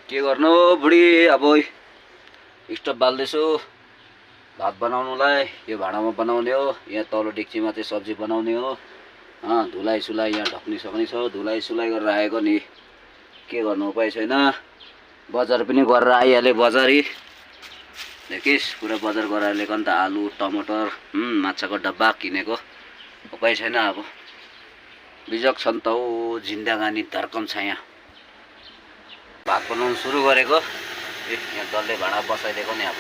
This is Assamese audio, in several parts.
के गर्नु बुढी अब स्टोभ बाल्दैछु भात बनाउनुलाई। यो भाँडामा बनाउने हो, यहाँ तल्लो डेक्चीमा चाहिँ सब्जी बनाउने हो। धुलाइ सुलाइ यहाँ ढक्नी सक्ने छ, धुलाइ सुलाइ गरेर आएको नि। के गर्नु उपाय छैन, बजार पनि गरेर आइहाले। बजारी देखिस् पुरा बजार गरेर ल्याएको नि त, आलु टमाटर माछाको डब्बा किनेको। उपाय छैन, अब बिजक छ नि त हौ, जिन्दगानी धर्कम छ यहाँ। भात बनाउनु सुरु गरेको, यहाँ डल्ले भाँडा बसाइदिएको नि। अब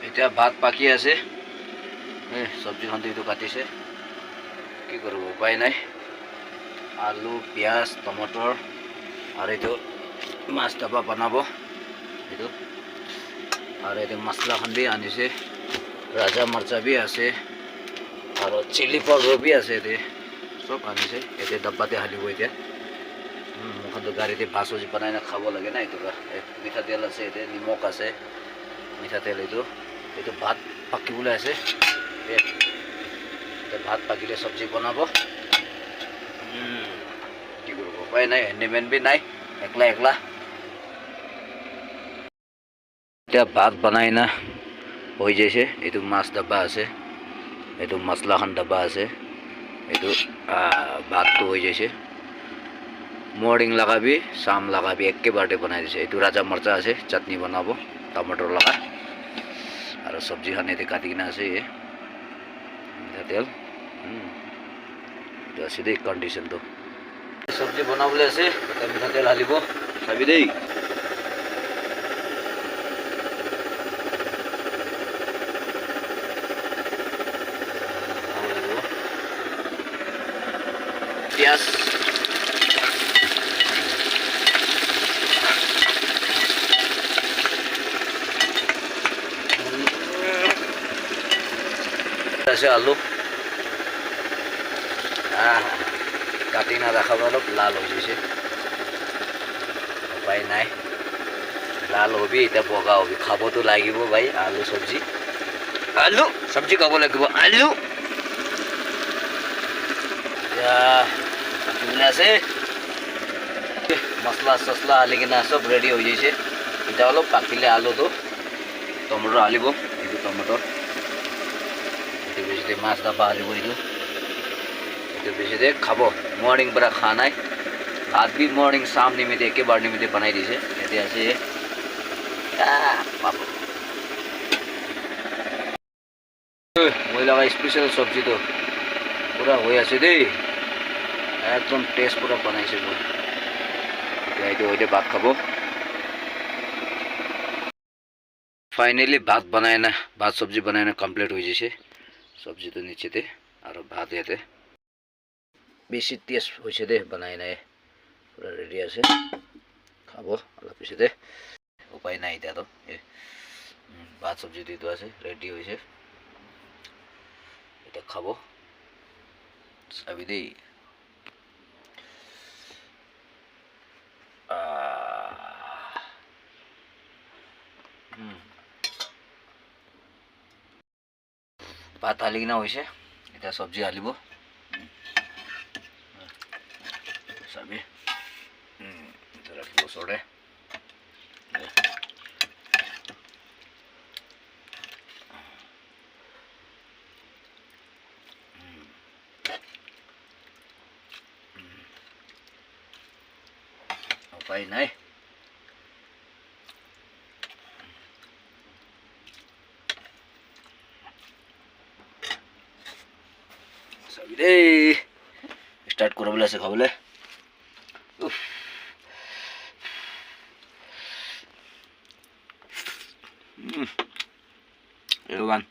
এতিয়া ভাত পাকি আছে, সবজি খান্তি তো কাটিছে। কি করব উপায় নাই। আলু পিঁয়াজ টমাটর আর এই তো মাছ ডাবা বনাব। এইটো আর এই মশলা খান বি আনিছে, রাজা মরচা বি আছে আর চিলি পাউডার বি আছে। সব আনিছে, এতিয়া ডাব্বাতে হালিব। এতিয়া মুখতো গাড়ীতে ভাত চব্জি বনাই খাব লাগে না। এইটো মিঠাতেল আছে, এতিয়া নিমখ আছে, মিঠাতেল। এইটো ভাত পাকিবলৈ আছে। ভাত পাকিলে চব্জি বনাব। কি কৰিব উপায় নাই, হেণ্ডিমেন বি নাই, একলা একলা। এতিয়া ভাত বনাই না হৈ যাইছে। এইটো মাছ ডাব্বা আছে, এইটো মছলাখন ডাব্বা আছে। এইটো ভাতটো হৈ যাইছে। মৰ্নিং লগাবি শাম লগাবি একেবাৰতে বনাই দিছে। এইটো ৰাজা মৰচা আছে, চাটনি বনাব টমাটৰ লগা। আৰু সবজি খান এতে কাটি কিনা আছে। মিঠাতেল আছে দেই কণ্ডিশ্যনটো। সবজি বনাবলৈ আছে, মিঠাতেল ঢালিব চাবি দেই। পিঁয়াজ আছে, আলু কাটি না ৰাখাব, অলপ লাল হৈ গৈছে। উপায় নাই, লাল হবি এতিয়া বগা হবি, খাবতো লাগিব ভাই। আলু চব্জি, আলু চব্জি খাব লাগিব। আলু এতিয়া আছে, মছলা চছলা আলি কিনা চব ৰেডি হৈ গৈছে। এতিয়া অলপ পাকিলে আলুটো টমেটো আলিব। এইটো টমেটো বেছি মাছ ডাব্বা হালিব। এইটো বেছি দে খাব। মৰ্নিং পৰা খোৱা নাই ভাত বি, মৰ্নিং শাম নিমিত্তে একেবাৰ নিমিত্তে বনাই দিছে। এতিয়া আছে মই লগা স্পেচিয়েল চব্জিটো পুৰা হৈ আছে দেই, একদম টেষ্ট পুৰা বনাইছে মই। এতিয়া এইটো সৈতে ভাত খাব। ফাইনেলি ভাত বনাই না, ভাত চব্জি বনাই না কমপ্লিট হৈ গৈছে। চব্জিটো নিচেতে আৰু ভাত ইয়াতে বেছি টেষ্ট হৈছে দে। বনাই নাই পুৰা ৰেডি আছে, খাব অলপ পিছতে। উপায় নাই এতিয়াতো, ভাত চব্জিটো এইটো আছে ৰেডি হৈছে। এতিয়া খাব চাবি দেই। ভাত ঢালি কিনা হৈছে, এতিয়া চব্জি ঢালিব চাবি। ৰাখিব ওচৰতে। উপায় নাই, চাবি দেই। ষ্টাৰ্ট কৰিবলৈ আছে খাবলৈ। এভৰিৱান